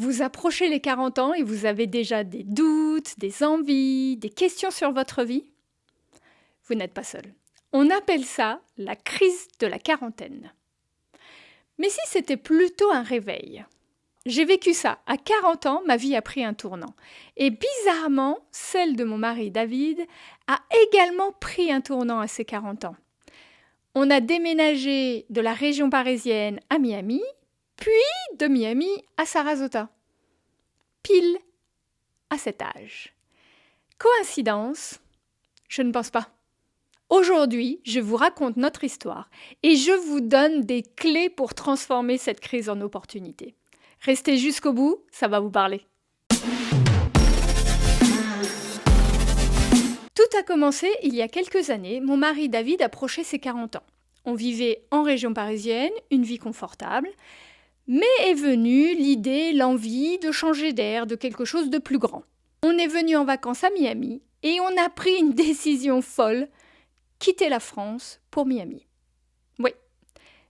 Vous approchez les 40 ans et vous avez déjà des doutes, des envies, des questions sur votre vie? Vous n'êtes pas seul. On appelle ça la crise de la quarantaine. Mais si c'était plutôt un réveil? J'ai vécu ça. À 40 ans, ma vie a pris un tournant. Et bizarrement, celle de mon mari David a également pris un tournant à ses 40 ans. On a déménagé de la région parisienne à Miami, puis de Miami à Sarasota. Pile à cet âge. Coïncidence? Je ne pense pas. Aujourd'hui, je vous raconte notre histoire et je vous donne des clés pour transformer cette crise en opportunité. Restez jusqu'au bout, ça va vous parler. Tout a commencé il y a quelques années. Mon mari David approchait ses 40 ans. On vivait en région parisienne, une vie confortable, mais est venue l'idée, l'envie de changer d'air, de quelque chose de plus grand. On est venu en vacances à Miami et on a pris une décision folle, quitter la France pour Miami. Oui,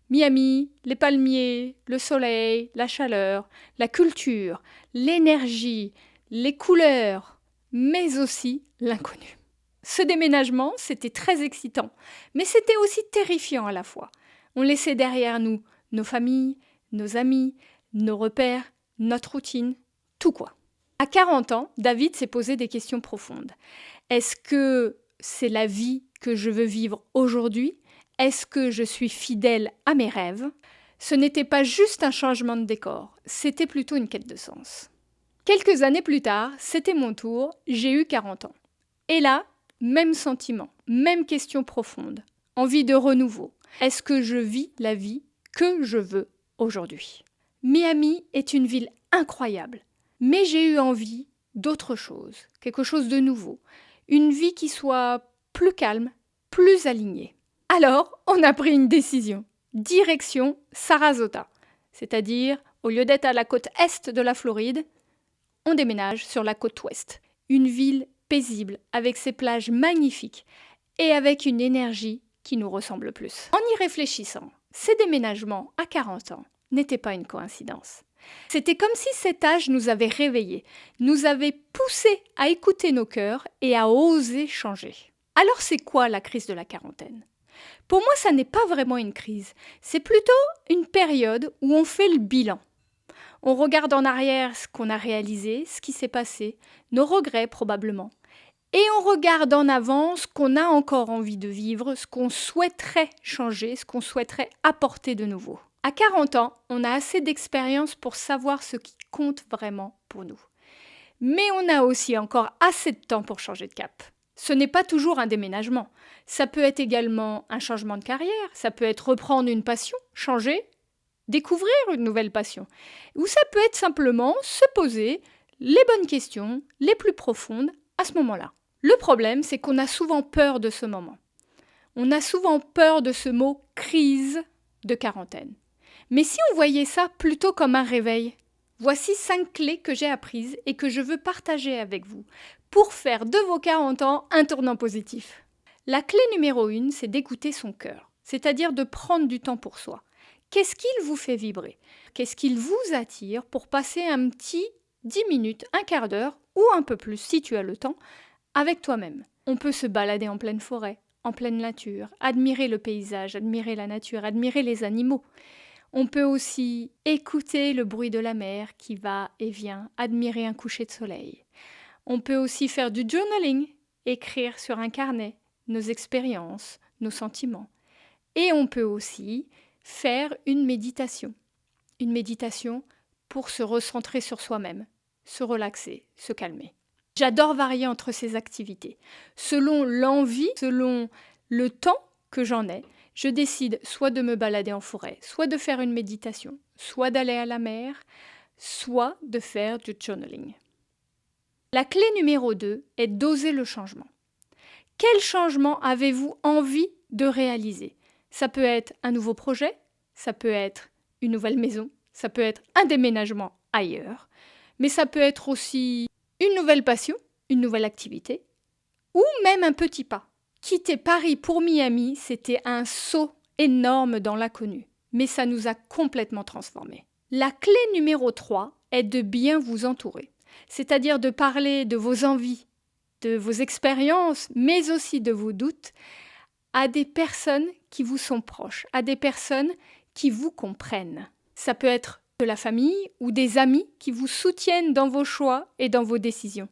Miami, les palmiers, le soleil, la chaleur, la culture, l'énergie, les couleurs, mais aussi l'inconnu. Ce déménagement, c'était très excitant, mais c'était aussi terrifiant à la fois. On laissait derrière nous nos familles, nos amis, nos repères, notre routine, tout quoi. À 40 ans, David s'est posé des questions profondes. Est-ce que c'est la vie que je veux vivre aujourd'hui? Est-ce que je suis fidèle à mes rêves? Ce n'était pas juste un changement de décor, c'était plutôt une quête de sens. Quelques années plus tard, c'était mon tour, j'ai eu 40 ans. Et là, même sentiment, même question profonde, envie de renouveau. Est-ce que je vis la vie que je veux aujourd'hui? Miami est une ville incroyable, mais j'ai eu envie d'autre chose, quelque chose de nouveau, une vie qui soit plus calme, plus alignée. Alors, on a pris une décision. Direction Sarasota, c'est-à-dire, au lieu d'être à la côte est de la Floride, on déménage sur la côte ouest. Une ville paisible, avec ses plages magnifiques et avec une énergie qui nous ressemble plus. En y réfléchissant, ces déménagements à 40 ans n'étaient pas une coïncidence. C'était comme si cet âge nous avait réveillés, nous avait poussés à écouter nos cœurs et à oser changer. Alors c'est quoi la crise de la quarantaine? Pour moi, ça n'est pas vraiment une crise, c'est plutôt une période où on fait le bilan. On regarde en arrière ce qu'on a réalisé, ce qui s'est passé, nos regrets probablement. Et on regarde en avant ce qu'on a encore envie de vivre, ce qu'on souhaiterait changer, ce qu'on souhaiterait apporter de nouveau. À 40 ans, on a assez d'expérience pour savoir ce qui compte vraiment pour nous. Mais on a aussi encore assez de temps pour changer de cap. Ce n'est pas toujours un déménagement. Ça peut être également un changement de carrière, ça peut être reprendre une passion, changer, découvrir une nouvelle passion. Ou ça peut être simplement se poser les bonnes questions, les plus profondes, à ce moment-là. Le problème, c'est qu'on a souvent peur de ce moment. On a souvent peur de ce mot « crise de quarantaine ». Mais si on voyait ça plutôt comme un réveil, voici 5 clés que j'ai apprises et que je veux partager avec vous pour faire de vos 40 ans un tournant positif. La clé numéro 1, c'est d'écouter son cœur, c'est-à-dire de prendre du temps pour soi. Qu'est-ce qu'il vous fait vibrer? Qu'est-ce qu'il vous attire pour passer un petit 10 minutes, un quart d'heure ou un peu plus si tu as le temps avec toi-même? On peut se balader en pleine forêt, en pleine nature, admirer le paysage, admirer la nature, admirer les animaux. On peut aussi écouter le bruit de la mer qui va et vient, admirer un coucher de soleil. On peut aussi faire du journaling, écrire sur un carnet nos expériences, nos sentiments. Et on peut aussi faire une méditation. Une méditation pour se recentrer sur soi-même, se relaxer, se calmer. J'adore varier entre ces activités. Selon l'envie, selon le temps que j'en ai, je décide soit de me balader en forêt, soit de faire une méditation, soit d'aller à la mer, soit de faire du journaling. La clé numéro 2 est d'oser le changement. Quel changement avez-vous envie de réaliser? Ça peut être un nouveau projet, ça peut être une nouvelle maison, ça peut être un déménagement ailleurs, mais ça peut être aussi une nouvelle passion, une nouvelle activité, ou même un petit pas. Quitter Paris pour Miami, c'était un saut énorme dans l'inconnu, mais ça nous a complètement transformés. La clé numéro 3 est de bien vous entourer, c'est-à-dire de parler de vos envies, de vos expériences, mais aussi de vos doutes, à des personnes qui vous sont proches, à des personnes qui vous comprennent. Ça peut être de la famille ou des amis qui vous soutiennent dans vos choix et dans vos décisions.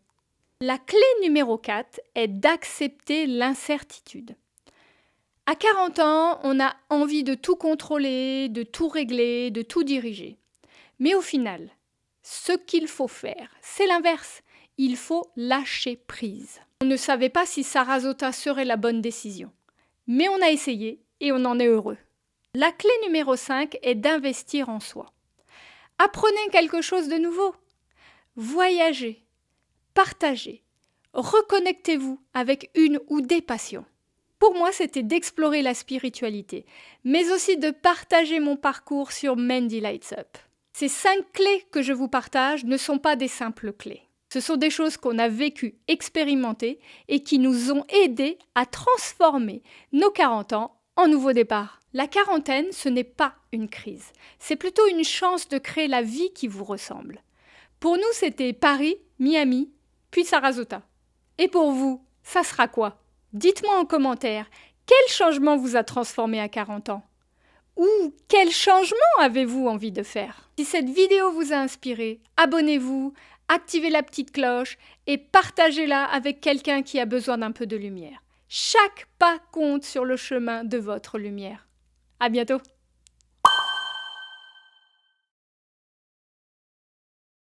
La clé numéro 4 est d'accepter l'incertitude. À 40 ans, on a envie de tout contrôler, de tout régler, de tout diriger. Mais au final, ce qu'il faut faire, c'est l'inverse. Il faut lâcher prise. On ne savait pas si Sarasota serait la bonne décision. Mais on a essayé et on en est heureux. La clé numéro 5 est d'investir en soi. Apprenez quelque chose de nouveau. Voyagez, partagez, reconnectez-vous avec une ou des passions. Pour moi, c'était d'explorer la spiritualité, mais aussi de partager mon parcours sur Mandy Lights Up. Ces 5 clés que je vous partage ne sont pas des simples clés. Ce sont des choses qu'on a vécues, expérimentées et qui nous ont aidés à transformer nos 40 ans en nouveau départ. La quarantaine, ce n'est pas une crise. C'est plutôt une chance de créer la vie qui vous ressemble. Pour nous, c'était Paris, Miami, puis Sarasota. Et pour vous, ça sera quoi? Dites-moi en commentaire, quel changement vous a transformé à 40 ans? Ou quel changement avez-vous envie de faire? Si cette vidéo vous a inspiré, abonnez-vous, activez la petite cloche et partagez-la avec quelqu'un qui a besoin d'un peu de lumière. Chaque pas compte sur le chemin de votre lumière. À bientôt!